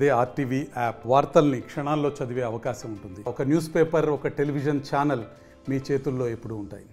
అదే RTV app వార్తల్ని క్షణాల్లో చదివే అవకాశం ఉంటుంది. ఒక న్యూస్ పేపర్, ఒక టెలివిజన్ ఛానల్ మీ చేతుల్లో ఎప్పుడూ ఉంటాయి.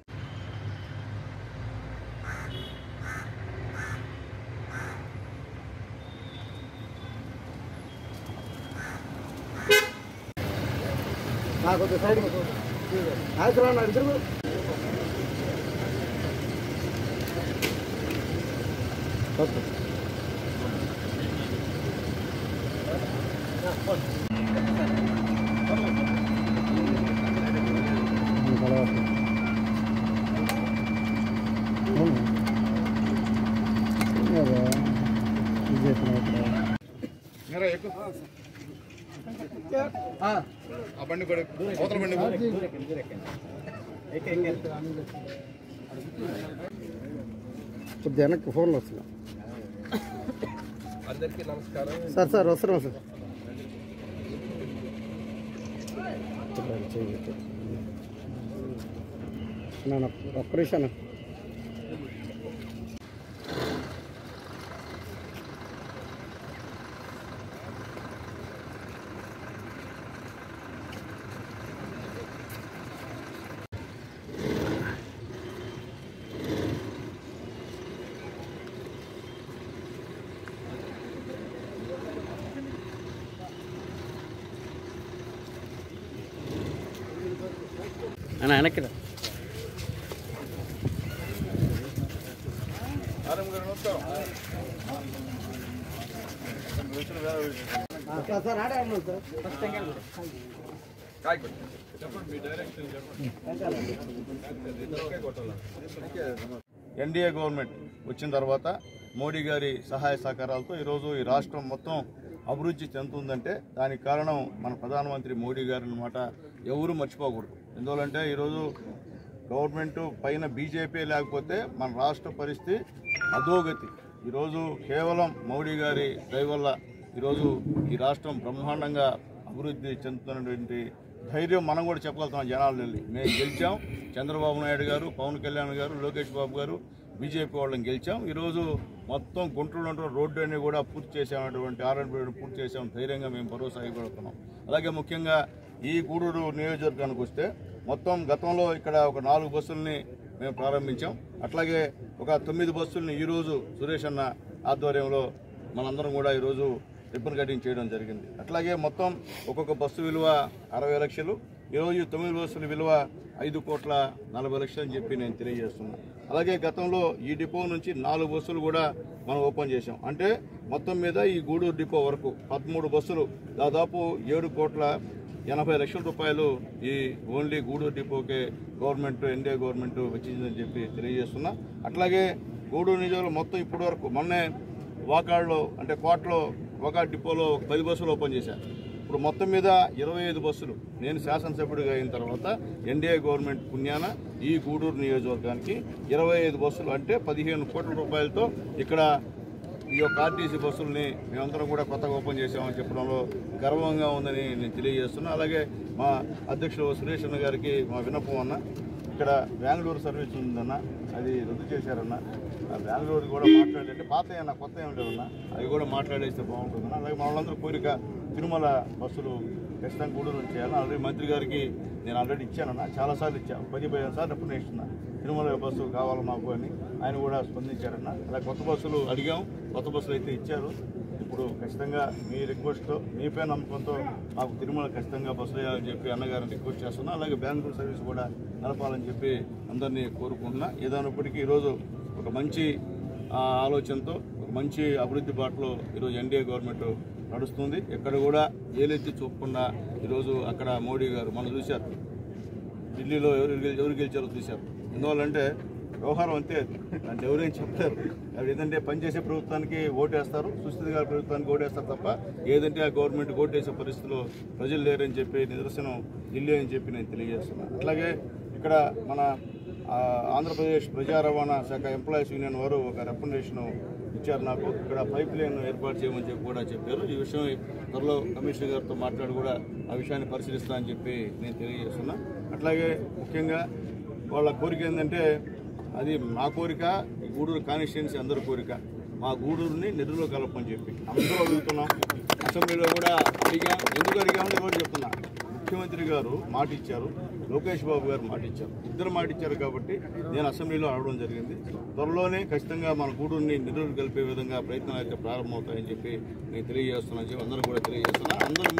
వెనక్కి ఫోన్లు వస్తున్నాం. అందరికీ నమస్కారం సార్ వస్తున్నాం సార్. ఒక్క నిమిషం. అన్న వెనక్కి సార్ ఆడే ఎన్డీఏ గవర్నమెంట్ వచ్చిన తర్వాత మోడీ గారి సహాయ సహకారాలతో ఈరోజు ఈ రాష్ట్రం మొత్తం అభివృద్ధి చెందుతుందంటే దానికి కారణం మన ప్రధానమంత్రి మోడీ గారి అన్నమాట. ఎవరు మర్చిపోకూడదు. ఎందువల్లంటే ఈరోజు గవర్నమెంట్ పైన బీజేపీ లేకపోతే మన రాష్ట్ర పరిస్థితి అధోగతి. ఈరోజు కేవలం మోడీ గారి దయ వల్ల ఈరోజు ఈ రాష్ట్రం బ్రహ్మాండంగా అభివృద్ధి చెందుతున్నటువంటి ధైర్యం మనం కూడా చెప్పగలుగుతాం. జనాలు వెళ్ళి మేము గెలిచాం. చంద్రబాబు నాయుడు గారు, పవన్ కళ్యాణ్ గారు, లోకేష్ బాబు గారు, బీజేపీ వాళ్ళని గెలిచాం. ఈరోజు మొత్తం గుంటూరులో రోడ్డు అన్ని కూడా పూర్తి చేసామటువంటి ఆర్ఎన్బి పూర్తి చేసాం. ధైర్యంగా మేము భరోసా ఇవ్వగలుగుతున్నాం. అలాగే ముఖ్యంగా ఈ గూడూరు నియోజకవర్గానికి వస్తే మొత్తం గతంలో ఇక్కడ ఒక 4 బస్సుల్ని మేము ప్రారంభించాం. అట్లాగే ఒక 9 బస్సుల్ని ఈరోజు సురేష్ అన్న ఆధ్వర్యంలో మనందరం కూడా ఈరోజు రిబ్బన్ కటింగ్ చేయడం జరిగింది. అట్లాగే మొత్తం ఒక్కొక్క బస్సు విలువ 60 లక్షలు. ఈరోజు 9 బస్సుల విలువ 5,40 లక్షలు అని చెప్పి నేను తెలియజేస్తున్నాను. అలాగే గతంలో ఈ డిపో నుంచి 4 బస్సులు కూడా మనం ఓపెన్ చేశాం. అంటే మొత్తం మీద ఈ గూడూరు డిపో వరకు 13 బస్సులు దాదాపు 7,80 లక్షల రూపాయలు ఈ ఓన్లీ గూడూరు డిపోకే గవర్నమెంట్, ఎన్డీఏ గవర్నమెంట్ వచ్చిందని చెప్పి తెలియజేస్తున్నా. అట్లాగే గూడూరు నియోజకవర్గంలో మొత్తం ఇప్పటి వరకు మొన్నే వాకాడ్లో అంటే కోటలో వాకాడ్ డిపోలో 10 బస్సులు ఓపెన్ చేశారు. ఇప్పుడు మొత్తం మీద 25 బస్సులు నేను శాసనసభ్యుడిగా అయిన తర్వాత ఎన్డీఏ గవర్నమెంట్ పుణ్యాన ఈ గూడూరు నియోజకవర్గానికి 25 బస్సులు అంటే 15 కోట్ల రూపాయలతో ఇక్కడ ఈ యొక్క ఆర్టీసీ బస్సుల్ని మేమందరం కూడా కొత్తగా ఓపెన్ చేసామని చెప్పడంలో గర్వంగా ఉందని నేను తెలియజేస్తున్నా. అలాగే మా అధ్యక్షుడు సురేష్ అన్న గారికి మా విన్నపం అన్న, ఇక్కడ బెంగళూరు సర్వీస్ ఉందన్న, అది రద్దు చేశారన్న. బెంగళూరు కూడా మాట్లాడేంటే పాత అన్న కొత్త ఏం లేదన్నా, అవి కూడా మాట్లాడేస్తే బాగుంటుందన్న. అలాగే మా వాళ్ళందరూ కోరిక తిరుమల బస్సులు ఖచ్చితంగా గూడూరు నుంచి చేయాలని ఆల్రెడీ మంత్రి గారికి నేను ఆల్రెడీ ఇచ్చానన్నా, చాలాసార్లు ఇచ్చాను. 10-15 సార్లు ఎప్పుడు నేను ఇస్తున్నా తిరుమల బస్సు కావాలి మాకు అని. ఆయన కూడా స్పందించారన్న. అలాగే కొత్త బస్సులు అడిగాం, కొత్త బస్సులు అయితే ఇచ్చారు. ఇప్పుడు ఖచ్చితంగా మీ రిక్వెస్ట్తో, మీపై నమ్మకంతో మాకు తిరుమల ఖచ్చితంగా బస్సులు వేయాలని చెప్పి అన్నగారిని రిక్వెస్ట్ చేస్తున్నా. అలాగే బెంగళూరు సర్వీస్ కూడా నడపాలని చెప్పి అందరినీ కోరుకుంటున్నా. ఏదైనప్పటికీ ఈరోజు ఒక మంచి ఆలోచనతో, ఒక మంచి అభివృద్ధి బాటలో ఈరోజు ఎన్డీఏ గవర్నమెంట్ నడుస్తుంది. ఎక్కడ కూడా ఏలెత్తి చూపకుండా ఈరోజు అక్కడ మోడీ గారు మనం చూశారు, ఢిల్లీలో ఎవరు గెలిచారో చూశారు. ఎందువల్లంటే వ్యవహారం అంతే, అంటే ఎవరేం చెప్పలేరు. అవి ఏదంటే పనిచేసే ప్రభుత్వానికి ఓటేస్తారు, సుస్థితిగా ప్రభుత్వానికి ఓటేస్తారు తప్ప ఏదంటే ఆ గవర్నమెంట్ ఓటేసే పరిస్థితిలో ప్రజలు లేరని చెప్పి నిదర్శనం ఢిల్లీ అని చెప్పి నేను తెలియజేస్తున్నాను. అట్లాగే ఇక్కడ మన ఆంధ్రప్రదేశ్ ప్రజా రవాణా శాఖ ఎంప్లాయీస్ యూనియన్ వారు ఒక రికమెండేషన్ ఇచ్చారు నాకు. ఇక్కడ పైప్ లైన్ ఏర్పాటు చేయమని చెప్పి కూడా చెప్పారు. ఈ విషయం త్వరలో కమిషనర్ గారితో మాట్లాడి కూడా ఆ విషయాన్ని పరిశీలిస్తా అని చెప్పి నేను తెలియజేస్తున్నా. అట్లాగే ముఖ్యంగా వాళ్ళ కోరిక ఏంటంటే, అది మా కోరిక, గూడూరు కాన్స్టిట్యుయెన్సీ అందరి కోరిక, మా గూడూరుని నెల్లూరులో కలపని చెప్పి అందరూ అడుగుతున్నాం. అసెంబ్లీలో కూడా అడిగాం. ఎందుకు అడిగామని రోజు చెప్తున్నా. ముఖ్యమంత్రి గారు మాట ఇచ్చారు, లోకేష్ బాబు గారు మాట ఇచ్చారు, ఇద్దరు మాట ఇచ్చారు కాబట్టి నేను అసెంబ్లీలో అడగడం జరిగింది. త్వరలోనే ఖచ్చితంగా మన గూడూరుని నిధులు కలిపే విధంగా ప్రయత్నాలు అయితే ప్రారంభమవుతాయని చెప్పి నేను తెలియజేస్తున్నాను చెప్పి అందరూ కూడా తెలియజేస్తున్నా. అందరూ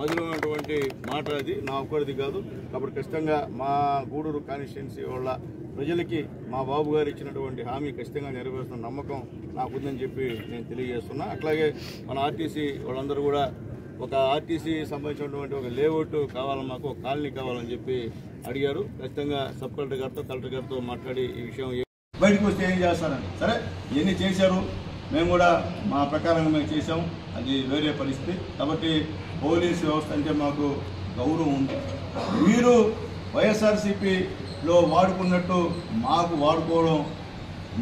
మధ్యలో ఉన్నటువంటి మాట అది నా ఒక్కడిది కాదు. కాబట్టి ఖచ్చితంగా మా గూడూరు కాన్స్టిట్యున్సీ వాళ్ళ ప్రజలకి మా బాబు గారు ఇచ్చినటువంటి హామీ ఖచ్చితంగా నెరవేరుస్తున్న నమ్మకం నాకుందని చెప్పి నేను తెలియజేస్తున్నా. అట్లాగే మన ఆర్టీసీ వాళ్ళందరూ కూడా ఒక ఆర్టీసీ సంబంధించినటువంటి ఒక లేఅవుట్ కావాలని, మాకు ఒక కాలనీ కావాలని చెప్పి అడిగారు. ఖచ్చితంగా సబ్ కలెక్టర్ గారితో కలెక్టర్ గారితో మాట్లాడి ఈ విషయం బయటకు వస్తే ఏం చేస్తారని. సరే ఇవన్నీ చేశారు, మేము కూడా మా ప్రకారంగా మేము చేసాం, అది వేరే పరిస్థితి. కాబట్టి పోలీస్ వ్యవస్థ అంటే మాకు గౌరవం ఉంది. మీరు వైఎస్ఆర్సీపీలో వాడుకున్నట్టు మాకు వాడుకోవడం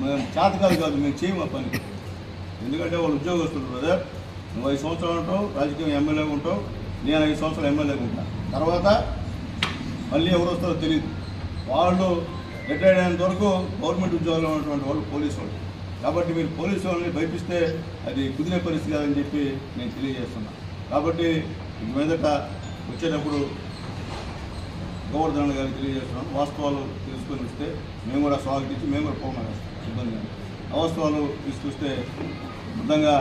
మేము చేతకాదు కాదు, మేము చేయము ఆ పని. ఎందుకంటే వాళ్ళు ఉద్యోగస్తులు బ్రదర్. నువ్వు 5 సంవత్సరాలు ఉంటావు, రాజకీయం ఎమ్మెల్యేగా ఉంటావు, నేను 5 సంవత్సరాలు ఎమ్మెల్యేగా ఉంటాను. తర్వాత మళ్ళీ ఎవరు వస్తారో తెలియదు. వాళ్ళు రిటైర్డ్ అయినంత వరకు గవర్నమెంట్ ఉద్యోగాల్లో ఉన్నటువంటి వాళ్ళు పోలీసు వాళ్ళు. కాబట్టి మీరు పోలీసు వాళ్ళని భయపిస్తే అది కుదిరే పరిస్థితి కాదని చెప్పి నేను తెలియజేస్తున్నాను. కాబట్టి మీదట వచ్చేటప్పుడు గోవర్ధన్ గారికి తెలియజేస్తున్నాను. వాస్తవాలు తెలుసుకొని వస్తే మేము కూడా స్వాగతించి మేము కూడా పోమాం, ఇబ్బంది. అవాస్తవాలు తీసుకొస్తే నిజంగా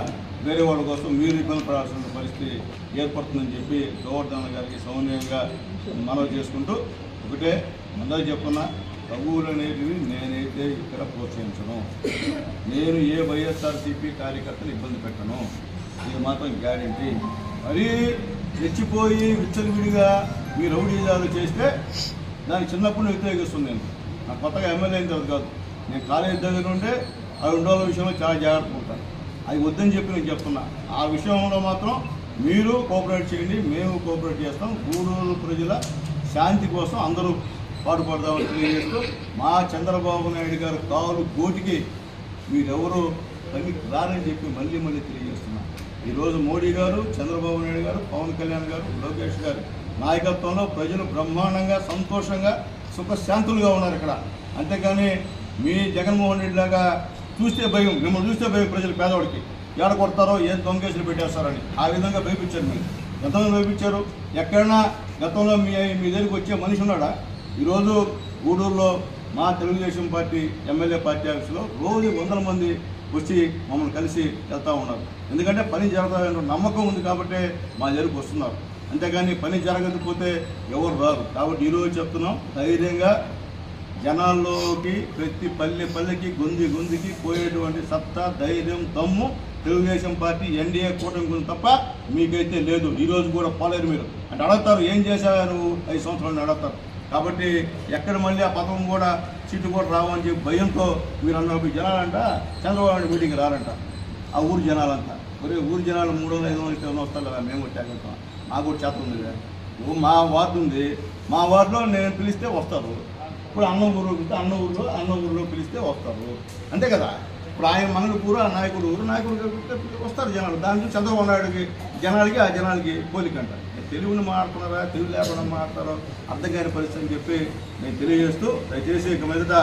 వేరే వాళ్ళ కోసం మీరు ఇబ్బంది పడాల్సిన పరిస్థితి ఏర్పడుతుందని చెప్పి గోవర్ధన్ గారికి సౌమ్యంగా మనవి చేసుకుంటూ ఒకటే అందరూ చెప్తున్నా, తగువులు అనేటివి నేనైతే ఇక్కడ ప్రోత్సహించను. నేను ఏ వైఎస్ఆర్సీపీ కార్యకర్తను ఇబ్బంది పెట్టను, ఇది మాత్రం గ్యారెంటీ. మరీ రెచ్చిపోయి విచ్చలవిడిగా మీ రౌడీజాలు చేస్తే దానికి చిన్నప్పుడు వ్యతిరేకిస్తుంది. నేను నాకు కొత్తగా ఎమ్మెల్యే అయిన తర్వాత కాదు, నేను కాలేజీ దగ్గర ఉంటే ఆ 2 రోజుల విషయంలో చాలా జాగ్రత్తగా ఉంటాను. అది వద్దని చెప్పి నేను చెప్తున్నా. ఆ విషయంలో మాత్రం మీరు కోఆపరేట్ చేయండి, మేము కోఆపరేట్ చేస్తాం. గూడూరు ప్రజల శాంతి కోసం అందరూ పాటుపడదామని తెలియజేస్తూ మా చంద్రబాబు నాయుడు గారు కాలు గోటికి మీరెవరూ పని రారని చెప్పి మళ్ళీ తెలియజేస్తున్నాం. ఈరోజు మోడీ గారు, చంద్రబాబు నాయుడు గారు, పవన్ కళ్యాణ్ గారు, లోకేష్ గారు నాయకత్వంలో ప్రజలు బ్రహ్మాండంగా సంతోషంగా సుఖశాంతులుగా ఉన్నారు ఇక్కడ. అంతేకాని మీ జగన్మోహన్ రెడ్డి లాగా చూస్తే భయం, మిమ్మల్ని చూస్తే భయం ప్రజలు, పేదవాడికి ఏడ కొడతారో ఏం దొంగేసులు పెట్టేస్తారని ఆ విధంగా భయపించారు. మీరు గతంలో భయపించారు. ఎక్కడైనా గతంలో మీ దగ్గరికి వచ్చే మనిషి ఉన్నాడా? ఈరోజు గూడూరులో మా తెలుగుదేశం పార్టీ ఎమ్మెల్యే పార్టీ ఆఫీసులో రోజు 100 మంది వచ్చి మమ్మల్ని కలిసి వెళ్తూ ఉన్నారు. ఎందుకంటే పని జరుగుతుందనే నమ్మకం ఉంది కాబట్టి మా దగ్గరికి వస్తున్నారు. అంతేగాని పని జరగకపోతే ఎవరు రారు. కాబట్టి ఈరోజు చెప్తున్నాం, ధైర్యంగా జనాల్లోకి ప్రతి పల్లెకి గొంతుకి పోయేటువంటి సత్తా, ధైర్యం, దమ్ము తెలుగుదేశం పార్టీ ఎన్డీఏ కూటమి గురించి తప్ప మీకైతే లేదు. ఈరోజు కూడా పోలేరు. మీరు అంటే అడుగుతారు, ఏం చేశావు నువ్వు 5 సంవత్సరాలు అడుగుతారు. కాబట్టి ఎక్కడ మళ్ళీ ఆ పథకం కూడా సీటు కూడా రావని చెప్పి భయంతో మీరు అన్నప్పుడు జనాలంట చంద్రబాబు మీటింగ్కి రారంట. ఆ ఊరు జనాలంతా ఒరే ఊరు జనాలు 300-500 వస్తారు కదా, మేము ట్యాగలుతాం. నాకు కూడా చేత ఉంది కదా, మా వార్డు ఉంది, మా వార్డులో నేను పిలిస్తే వస్తారు. ఇప్పుడు అన్న ఊరిలో పిలిస్తే వస్తారు, అంతే కదా. ఇప్పుడు ఆయన మంగళపూరు ఆ నాయకుడు వస్తారు జనాలు. దానికి చంద్రబాబు నాయుడికి జనాలకి ఆ జనాలకి పోలికంట. తెలుగుని మాట్లాడుతున్నారా, తెలుగు లేకుండా మాట్లాడతారో అర్థం కాని పరిస్థితి అని చెప్పి నేను తెలియజేస్తూ, దయచేసి ఇక మీదట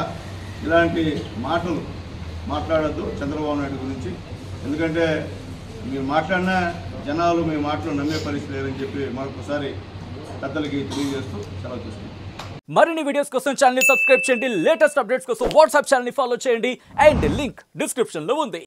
ఇలాంటి మాటలు మాట్లాడద్దు చంద్రబాబు నాయుడు గురించి. ఎందుకంటే మీరు మాట్లాడినా జనాలు మీ మాటలు నమ్మే పరిస్థితి లేదని చెప్పి మరొకసారి పెద్దలకి తెలియజేస్తూ సెలవు తీసుకుంటాం. మరిన్ని వీడియోస్ కోసం ఛానల్ ని సబ్స్క్రైబ్ చేయండి, లేటెస్ట్ అప్డేట్స్ కోసం వాట్సాప్ ఛానల్ ని ఫాలో చేయండి అండ్ లింక్ డిస్క్రిప్షన్ లో ఉంది.